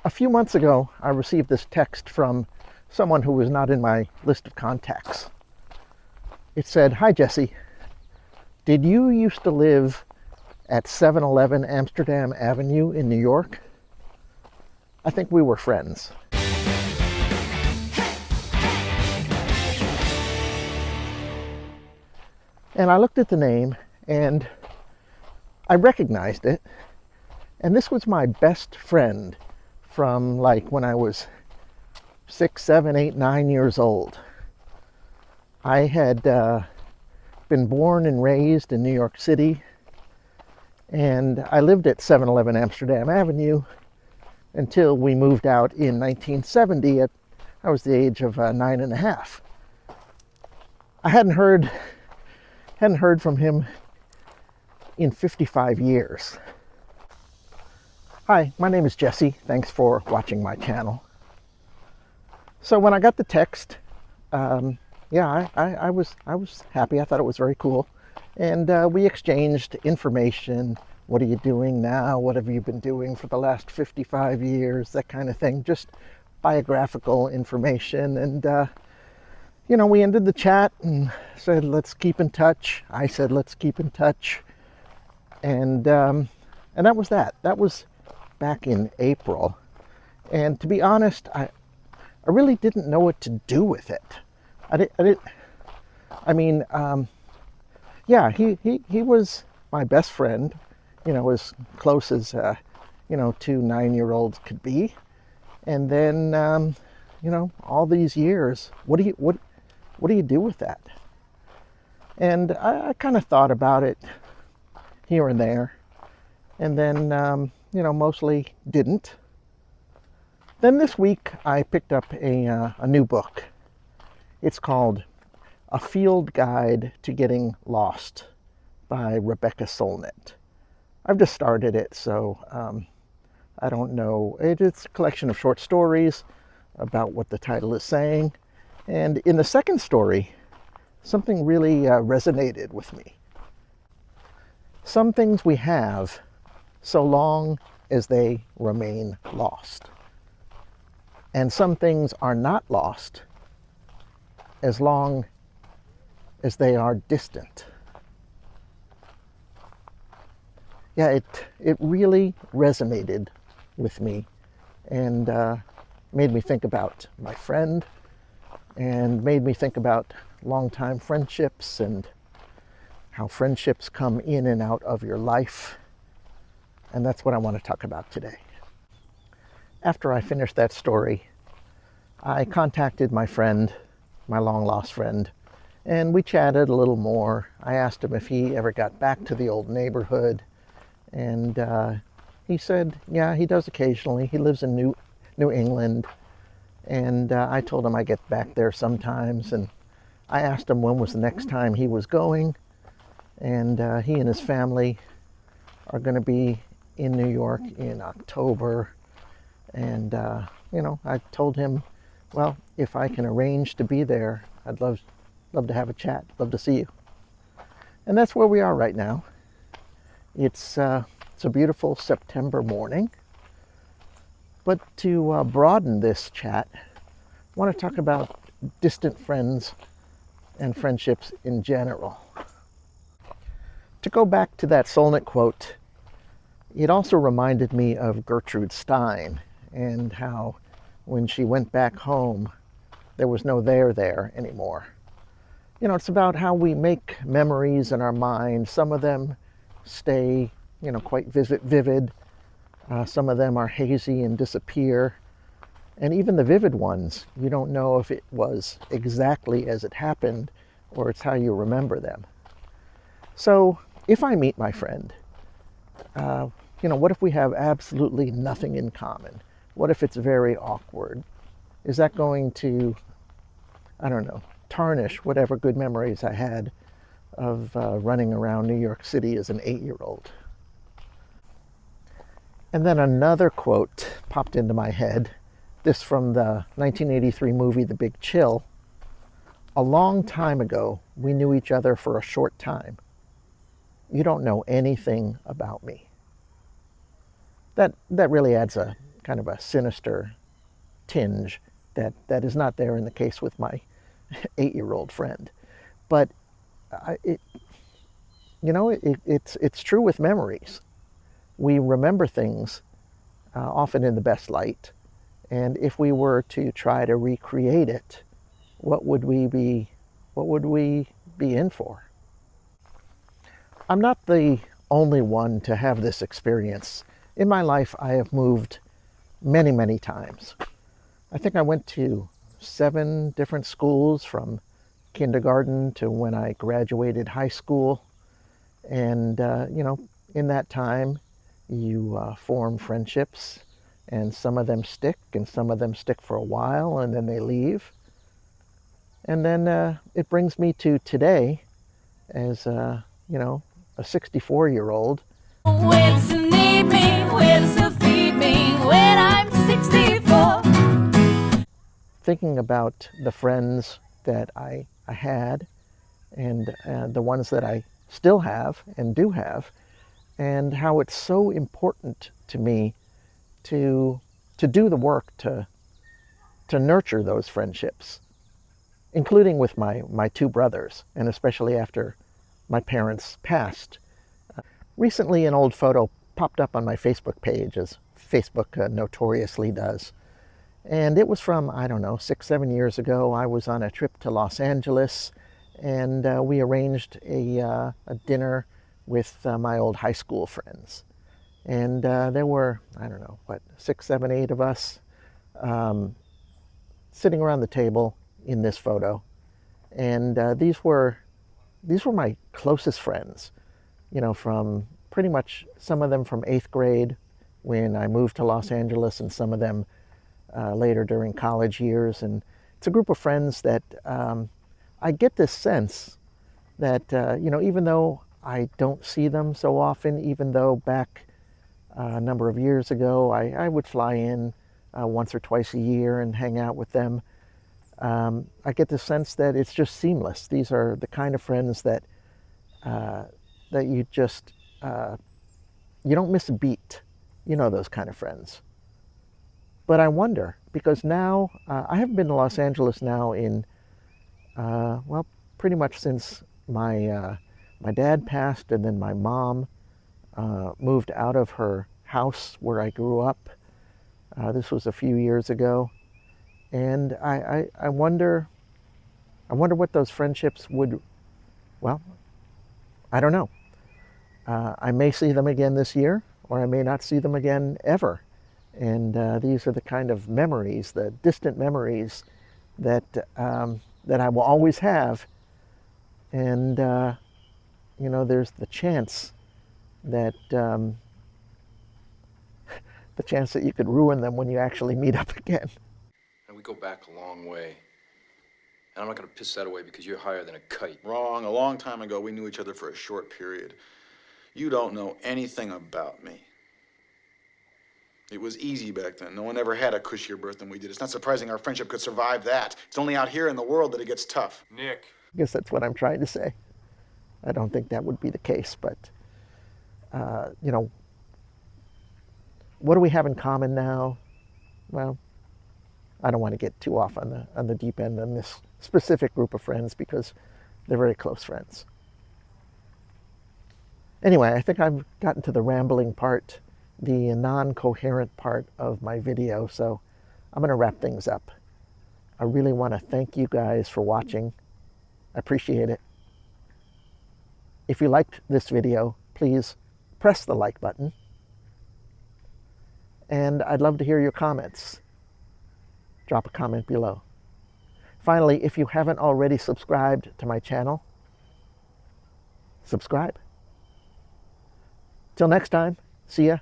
A few months ago, I received this text from someone who was not in my list of contacts. It said, "Hi Jesse, did you used to live at 711 Amsterdam Avenue in New York? I think we were friends." And I looked at the name and I recognized it. And this was my best friend from like when I was 6, 7, 8, 9 years old. I had been born and raised in New York City, and I lived at 711 Amsterdam Avenue until we moved out in 1970. I was the age of 9.5. I hadn't heard from him in 55 years. Hi, my name is Jesse. Thanks for watching my channel. So when I got the text, I was happy. I thought it was very cool. And we exchanged information. What are you doing now? What have you been doing for the last 55 years? That kind of thing. Just biographical information. And, we ended the chat and said, let's keep in touch. I said, let's keep in touch. And that was that. That was back in April. And to be honest, I really didn't know what to do with it. He was my best friend, as close as, 2 9-year-olds could be. And then, all these years, what do you do with that? And I kind of thought about it here and there, and then, mostly didn't. Then this week, I picked up a new book. It's called A Field Guide to Getting Lost by Rebecca Solnit. I've just started it, so I don't know. It's a collection of short stories about what the title is saying. And in the second story, something really resonated with me. Some things we have so long as they remain lost. And some things are not lost as long as they are distant. Yeah, it really resonated with me and made me think about my friend and made me think about long-time friendships and how friendships come in and out of your life. And that's what I want to talk about today. After I finished that story, I contacted my friend, my long-lost friend, and we chatted a little more. I asked him if he ever got back to the old neighborhood, and he said, yeah, he does occasionally. He lives in New England, and I told him I get back there sometimes, and I asked him when was the next time he was going, and he and his family are going to be in New York in October. And, I told him, well, if I can arrange to be there, I'd love to have a chat, love to see you. And that's where we are right now. It's a beautiful September morning. But to broaden this chat, I want to talk about distant friends and friendships in general. To go back to that Solnit quote, it also reminded me of Gertrude Stein and how when she went back home, there was no there anymore. It's about how we make memories in our mind. Some of them stay, quite vivid. Some of them are hazy and disappear. And even the vivid ones, you don't know if it was exactly as it happened or it's how you remember them. So if I meet my friend, what if we have absolutely nothing in common? What if it's very awkward? Is that going to, tarnish whatever good memories I had of running around New York City as an 8-year-old? And then another quote popped into my head. This from the 1983 movie The Big Chill. A long time ago, we knew each other for a short time. You don't know anything about me. That really adds a kind of a sinister tinge that is not there in the case with my 8-year-old friend. But it's true with memories. We remember things often in the best light, and if we were to try to recreate it, what would we be in for? I'm not the only one to have this experience. In my life, I have moved many, many times. I think I went to 7 different schools from kindergarten to when I graduated high school. And, in that time, you form friendships, and some of them stick, and some of them stick for a while, and then they leave. And then it brings me to today as, a 64-year-old. Will you need me? Will you feed me when I'm 64? Thinking about the friends that I had, and the ones that I still have and do have, and how it's so important to me to do the work to nurture those friendships, including with my 2 brothers, and especially after my parents passed. Recently, an old photo popped up on my Facebook page, as Facebook notoriously does. And it was from, I don't know, 6-7 years ago. I was on a trip to Los Angeles, and we arranged a dinner with my old high school friends. And there were, I don't know, 6, 7, 8 of us sitting around the table in this photo. And these were my closest friends, from pretty much some of them from 8th grade when I moved to Los Angeles, and some of them later during college years. And it's a group of friends that I get this sense that, even though I don't see them so often, even though back a number of years ago I would fly in once or twice a year and hang out with them, I get the sense that it's just seamless. These are the kind of friends that you just, you don't miss a beat. Those kind of friends. But I wonder, because now I haven't been to Los Angeles now in, pretty much since my dad passed, and then my mom moved out of her house where I grew up. This was a few years ago. And I wonder what those friendships would, I don't know. I may see them again this year, or I may not see them again ever. And these are the kind of memories, the distant memories that I will always have. And there's the chance that you could ruin them when you actually meet up again. And we go back a long way. And I'm not going to piss that away because you're higher than a kite. Wrong. A long time ago, we knew each other for a short period. You don't know anything about me. It was easy back then. No one ever had a cushier birth than we did. It's not surprising our friendship could survive that. It's only out here in the world that it gets tough. Nick. I guess that's what I'm trying to say. I don't think that would be the case, but, what do we have in common now? Well, I don't want to get too off on the deep end on this specific group of friends, because they're very close friends. Anyway, I think I've gotten to the rambling part, the non-coherent part of my video, so I'm going to wrap things up. I really want to thank you guys for watching. I appreciate it. If you liked this video, please press the like button. And I'd love to hear your comments. Drop a comment below. Finally, if you haven't already subscribed to my channel, subscribe. Till next time, see ya.